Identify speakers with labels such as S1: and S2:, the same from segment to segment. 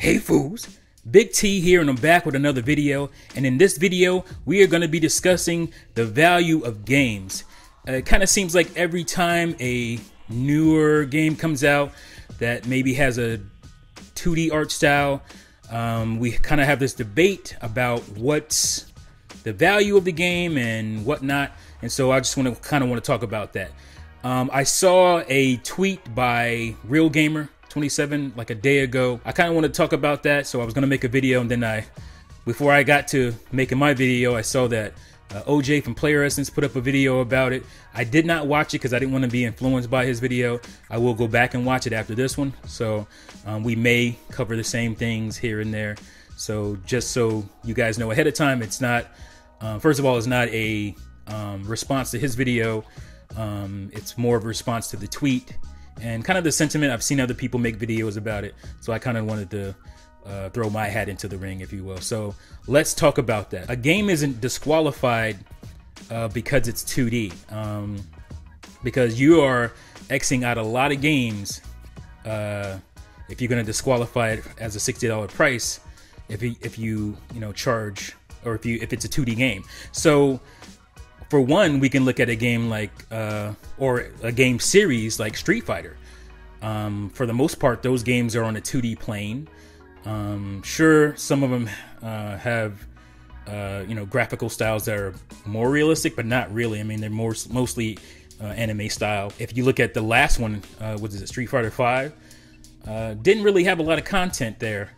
S1: Hey fools, Big T here, and I'm back with another video. And in this video, we are going to be discussing the value of games. It kind of seems like every time a newer game comes out that maybe has a 2D art style, we kind of have this debate about what's the value of the game and whatnot. And so I just want to talk about that. I saw a tweet by Real Gamer 27 like a day ago. I kind of want to talk about that, so I was going to make a video, and then before I got to making my video, I saw that OJ from Player Essence put up a video about it. I did not watch it because I didn't want to be influenced by his video. I will go back and watch it after this one, so we may cover the same things here and there. So just so you guys know ahead of time, it's not, first of all, it's not a response to his video. It's more of a response to the tweet and kind of the sentiment. I've seen other people make videos about it, so I kind of wanted to throw my hat into the ring, if you will. So let's talk about that. A game isn't disqualified because it's 2D, because you are Xing out a lot of games if you're going to disqualify it as a $60 price if you charge, or if it's a 2D game. So for one, we can look at a game like, or a game series like Street Fighter. For the most part, those games are on a 2D plane. Sure, some of them have, graphical styles that are more realistic, but not really. I mean, they're mostly anime style. If you look at the last one, what is it, Street Fighter 5? Didn't really have a lot of content there.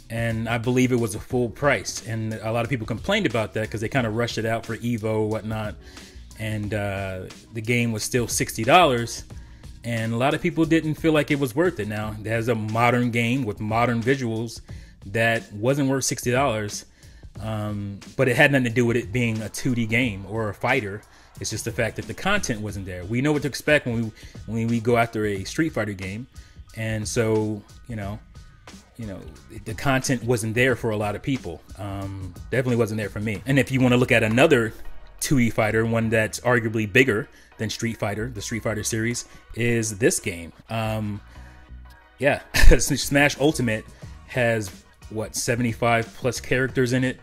S1: And I believe it was a full price, and a lot of people complained about that because they kind of rushed it out for Evo or whatnot, and the game was still $60, and a lot of people didn't feel like it was worth it. Now, there's a modern game with modern visuals that wasn't worth $60, but it had nothing to do with it being a 2D game or a fighter. It's just the fact that the content wasn't there. We know what to expect when we go after a Street Fighter game, and so the content wasn't there for a lot of people. Definitely wasn't there for me. And if you want to look at another 2D fighter, one that's arguably bigger than Street Fighter, the Street Fighter series, is this game. Smash Ultimate has what, 75 plus characters in it.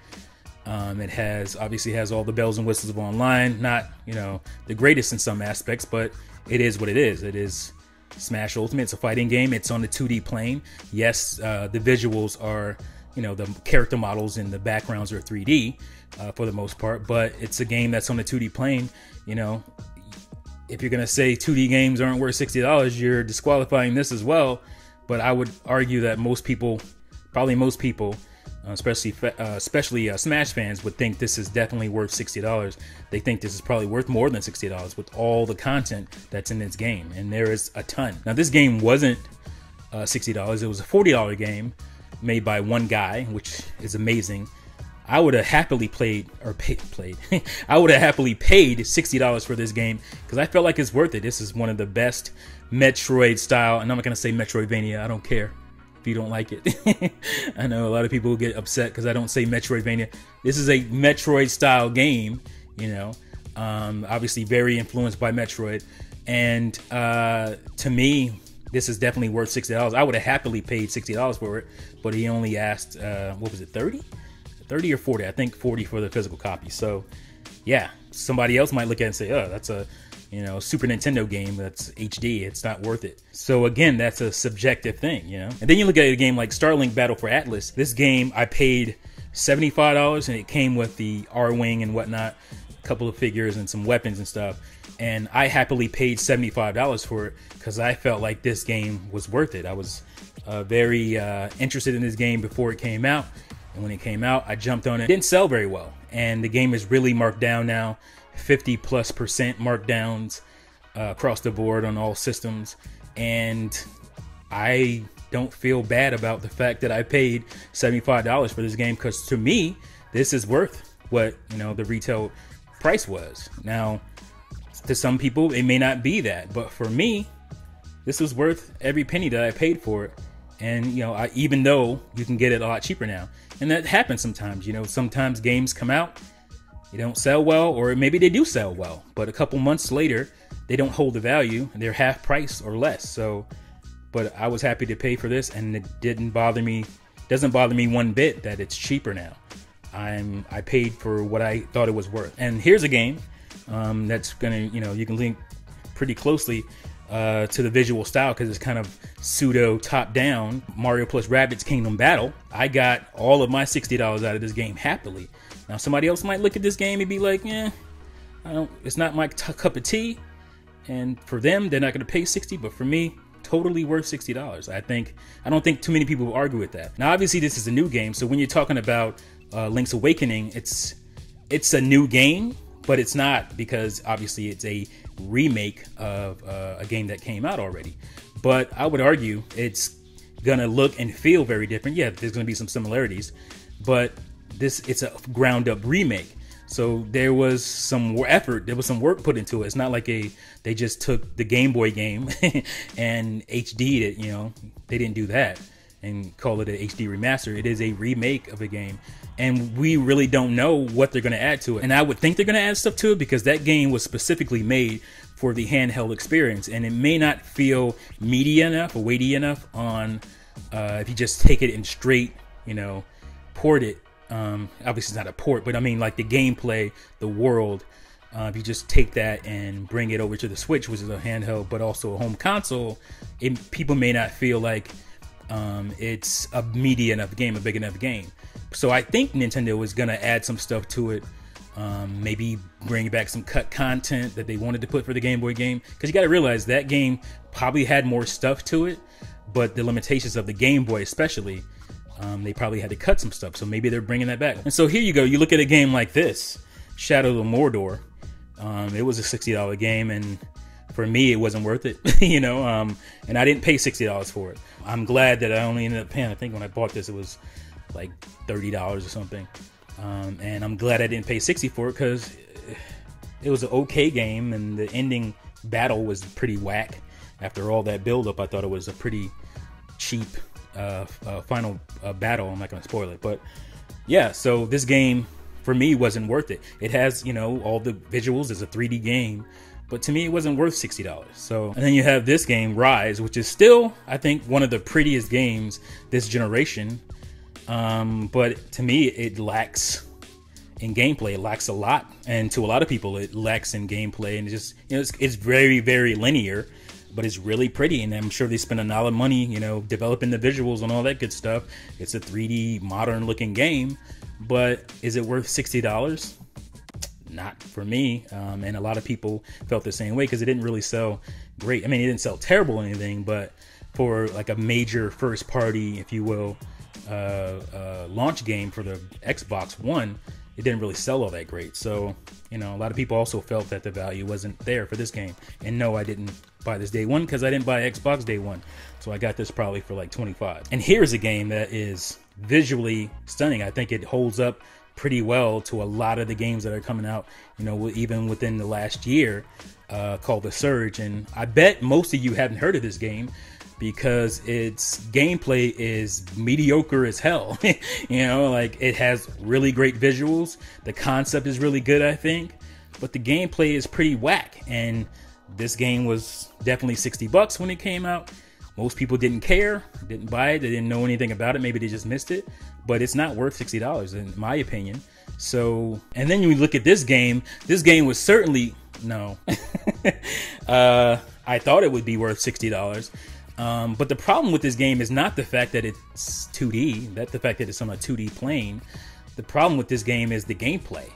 S1: It obviously has all the bells and whistles of online. Not the greatest in some aspects, but it is what it is. It is Smash Ultimate. It's a fighting game. It's on the 2D plane. Yes, the visuals are, the character models and the backgrounds are 3D for the most part, but it's a game that's on the 2D plane. If you're going to say 2D games aren't worth $60, you're disqualifying this as well. But I would argue that most people, especially Smash fans, would think this is definitely worth $60. They think this is probably worth more than $60 with all the content that's in this game, and there is a ton. Now, this game wasn't $60. It was a $40 game made by one guy, which is amazing. I would have happily paid $60 for this game because I felt like it's worth it. This is one of the best Metroid style, and I'm not going to say Metroidvania. I don't care if you don't like it. I know a lot of people get upset because I don't say Metroidvania. This is a Metroid style game, obviously very influenced by Metroid. And to me, this is definitely worth $60. I would have happily paid $60 for it, but he only asked, what was it, 30? 30 or 40? I think 40 for the physical copy. So yeah, somebody else might look at it and say, oh, that's a Super Nintendo game that's HD. It's not worth it. So again, that's a subjective thing, And then you look at a game like Starlink Battle for Atlas. This game, I paid $75, and it came with the R-Wing and whatnot, a couple of figures and some weapons and stuff. And I happily paid $75 for it because I felt like this game was worth it. I was very interested in this game before it came out. And when it came out, I jumped on it. It didn't sell very well. And the game is really marked down now. 50+% markdowns across the board on all systems, and I don't feel bad about the fact that I paid $75 for this game, because to me this is worth what the retail price was. Now, to some people it may not be that, but for me this was worth every penny that I paid for it. And even though you can get it a lot cheaper now, and that happens sometimes. Sometimes games come out, they don't sell well, or maybe they do sell well, but a couple months later they don't hold the value and they're half price or less. So, but I was happy to pay for this, and it didn't bother me doesn't bother me one bit that it's cheaper now. I paid for what I thought it was worth. And here's a game that's gonna, you can link pretty closely to the visual style because it's kind of pseudo top down. Mario plus Rabbids Kingdom Battle. I got all of my $60 out of this game happily. Now somebody else might look at this game and be like, it's not my cup of tea. And for them, they're not going to pay $60, but for me, totally worth $60. I don't think too many people will argue with that. Now, obviously, this is a new game, so when you're talking about Link's Awakening, it's a new game, but it's not, because obviously it's a remake of a game that came out already. But I would argue it's gonna look and feel very different. Yeah, there's gonna be some similarities, but it's a ground up remake. So there was some effort, there was some work put into it. It's not like they just took the Game Boy game and HD'd it, they didn't do that and call it an HD remaster. It is a remake of a game, and we really don't know what they're going to add to it. And I would think they're going to add stuff to it because that game was specifically made for the handheld experience, and it may not feel meaty enough or weighty enough on if you just take it and straight, port it. Obviously it's not a port, but I mean like the gameplay, the world, if you just take that and bring it over to the Switch, which is a handheld but also a home console, people may not feel like it's a meaty enough game, a big enough game. So I think Nintendo is going to add some stuff to it, maybe bring back some cut content that they wanted to put for the Game Boy game, because you got to realize that game probably had more stuff to it, but the limitations of the Game Boy especially, they probably had to cut some stuff, so maybe they're bringing that back. And so here you go, you look at a game like this, Shadow of Mordor. It was a $60 game, and for me, it wasn't worth it, and I didn't pay $60 for it. I'm glad that I only ended up paying, I think when I bought this, it was like $30 or something. And I'm glad I didn't pay $60 for it because it was an okay game, and the ending battle was pretty whack. After all that build up, I thought it was a pretty cheap final battle. I'm not going to spoil it, but yeah, so this game for me wasn't worth it. It has, all the visuals. It's a 3D game, but to me it wasn't worth $60. So, and then you have this game, Rise, which is still, I think, one of the prettiest games this generation. But to me, it lacks in gameplay. It lacks a lot, and to a lot of people, it lacks in gameplay. And it's very, very linear. But it's really pretty, and I'm sure they spent a lot of money, developing the visuals and all that good stuff. It's a 3D modern looking game, but is it worth $60? Not for me. And a lot of people felt the same way because it didn't really sell great. I mean, it didn't sell terrible or anything, but for like a major first party, if you will, launch game for the Xbox One, it didn't really sell all that great. So, a lot of people also felt that the value wasn't there for this game. And no, I didn't buy this day one because I didn't buy Xbox day one. So I got this probably for like $25. And here's a game that is visually stunning. I think it holds up pretty well to a lot of the games that are coming out, even within the last year, called The Surge. And I bet most of you haven't heard of this game because its gameplay is mediocre as hell. Like it has really great visuals. The concept is really good, I think, but the gameplay is pretty whack. And this game was definitely $60 when it came out. Most people didn't care, didn't buy it, they didn't know anything about it. Maybe they just missed it, but it's not worth $60 in my opinion. So, and then you look at this game was certainly, no. I thought it would be worth $60. But the problem with this game is not the fact that it's 2D, the fact that it's on a 2D plane. The problem with this game is the gameplay.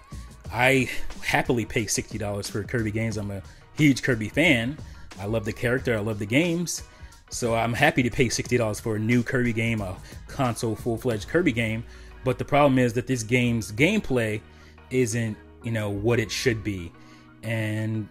S1: I happily pay $60 for Kirby games. I'm a huge Kirby fan. I love the character, I love the games. So I'm happy to pay $60 for a new Kirby game, a console full-fledged Kirby game. But the problem is that this game's gameplay isn't, what it should be. And,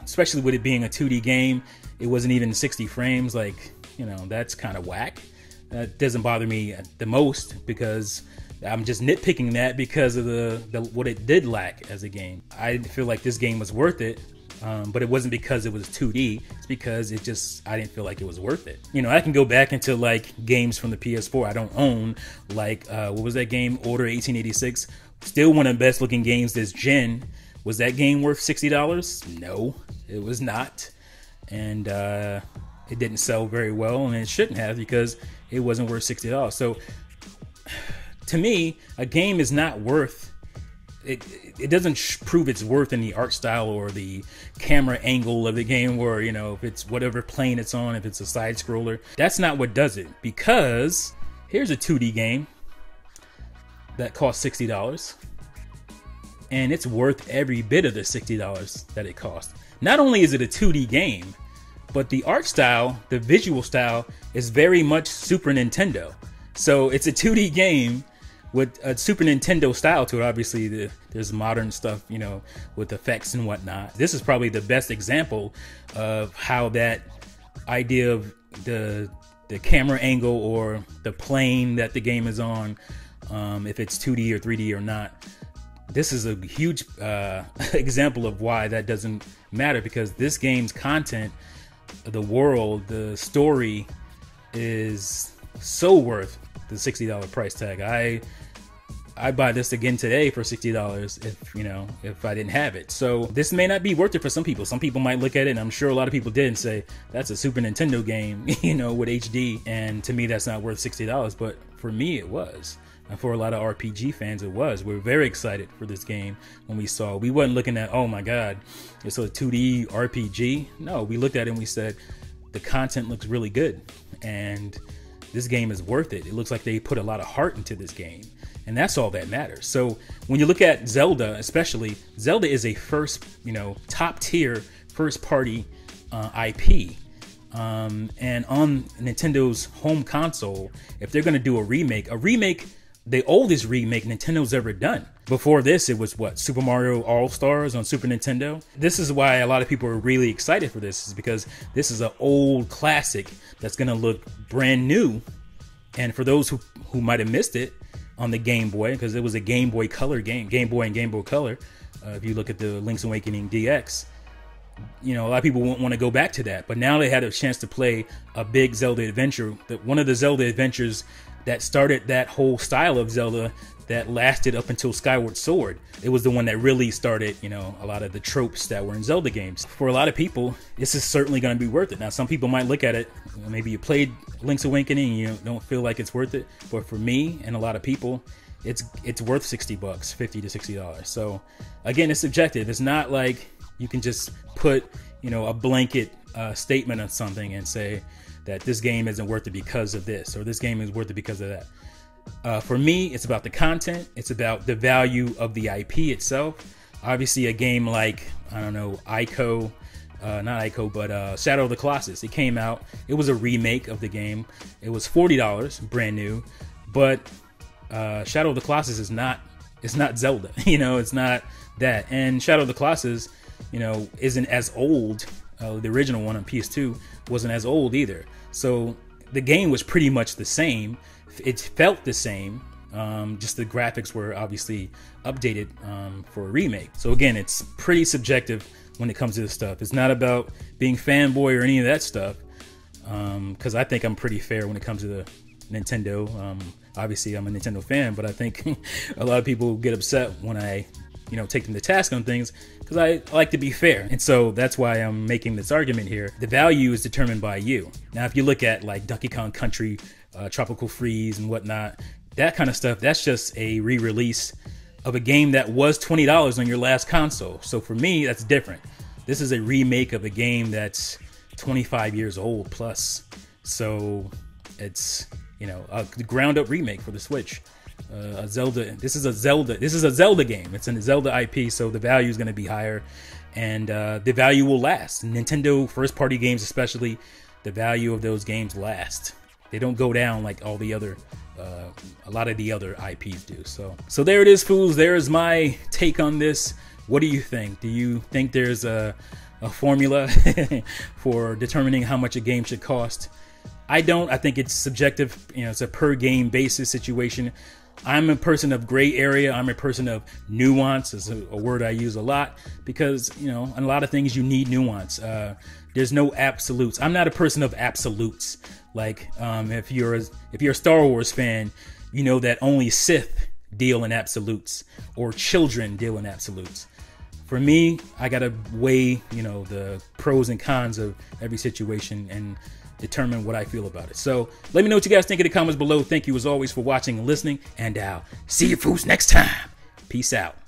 S1: especially with it being a 2D game, it wasn't even 60 frames. Like, that's kind of whack. That doesn't bother me the most because I'm just nitpicking that because of the what it did lack as a game. I feel like this game was worth it. But it wasn't because it was 2D. It's because I didn't feel like it was worth it. I can go back into like games from the PS4 I don't own. Like, what was that game? Order 1886. Still one of the best looking games this gen. Was that game worth $60? No, it was not. And it didn't sell very well, and it shouldn't have because it wasn't worth $60. So to me, a game is not worth it. It doesn't prove its worth in the art style or the camera angle of the game, or, you know, if it's whatever plane it's on, if it's a side scroller. That's not what does it, because here's a 2D game that costs $60, and it's worth every bit of the $60 that it costs. Not only is it a 2D game, but the art style, the visual style, is very much Super Nintendo. So it's a 2D game with a Super Nintendo style to it. Obviously, there's modern stuff, you know, with effects and whatnot. This is probably the best example of how that idea of the camera angle or the plane that the game is on, if it's 2D or 3D or not. This is a huge example of why that doesn't matter, because this game's content, the world, the story is so worth the $60 price tag. I'd buy this again today for $60 if I didn't have it. So this may not be worth it for some people. Some people might look at it, and I'm sure a lot of people did, and say that's a Super Nintendo game, you know, with HD. And to me, that's not worth $60. But for me, it was. And for a lot of RPG fans, it was. We were very excited for this game when we saw it. We wasn't looking at, oh my God, it's a 2D RPG. No, we looked at it and we said, the content looks really good, and this game is worth it. It looks like they put a lot of heart into this game, and that's all that matters. So when you look at Zelda, especially, Zelda is a top tier first party IP. And on Nintendo's home console, if they're going to do a remake, the oldest remake Nintendo's ever done. Before this, it was what, Super Mario All-Stars on Super Nintendo. This is why a lot of people are really excited for this, is because this is an old classic that's going to look brand new. And for those who might have missed it on the Game Boy, because it was a Game Boy Color game, Game Boy and Game Boy Color. If you look at the Link's Awakening DX, you know, a lot of people won't want to go back to that. But now they had a chance to play a big Zelda adventure, one of the Zelda adventures that started that whole style of Zelda that lasted up until Skyward Sword. It was the one that really started, you know, a lot of the tropes that were in Zelda games. For a lot of people, this is certainly going to be worth it. Now, some people might look at it, maybe you played Link's Awakening and you don't feel like it's worth it. But for me and a lot of people, it's worth $60, $50 to $60. So again, it's subjective. It's not like you can just put, you know, a blanket statement on something and say that this game isn't worth it because of this, or this game is worth it because of that. For me, it's about the content. It's about the value of the IP itself. Obviously, a game like, I don't know, Shadow of the Colossus. It came out. It was a remake of the game. It was $40, brand new. But Shadow of the Colossus is not. It's not Zelda. You know, it's not that. And Shadow of the Colossus, you know, isn't as old. The original one on PS2 wasn't as old either. So the game was pretty much the same. It felt the same. Just the graphics were obviously updated for a remake. So again, it's pretty subjective when it comes to this stuff. It's not about being fanboy or any of that stuff. Because I think I'm pretty fair when it comes to the Nintendo. Obviously, I'm a Nintendo fan, but I think a lot of people get upset when I, you know, take them to task on things, because I like to be fair. And so that's why I'm making this argument here. The value is determined by you. Now, if you look at like Donkey Kong Country, Tropical Freeze and whatnot, that kind of stuff, that's just a re-release of a game that was $20 on your last console. So for me, that's different. This is a remake of a game that's 25 years old plus. So it's, you know, a ground up remake for the Switch. This is a Zelda game. It's a Zelda IP, so the value is going to be higher, and the value will last. Nintendo first party games, especially, the value of those games last. They don't go down like all the other, a lot of the other IPs do. So there it is, fools. There is my take on this. What do you think? Do you think there's a formula for determining how much a game should cost? I don't. I think it's subjective. You know, it's a per game basis situation. I'm a person of gray area. I'm a person of nuance. Is a word I use a lot, because, you know, in a lot of things you need nuance. There's no absolutes. I'm not a person of absolutes. Like, if you're a Star Wars fan, you know that only Sith deal in absolutes, or children deal in absolutes. For me, I gotta weigh, you know, the pros and cons of every situation and determine what I feel about it. So let me know what you guys think in the comments below. Thank you as always for watching and listening, and I'll see you fools next time. Peace out.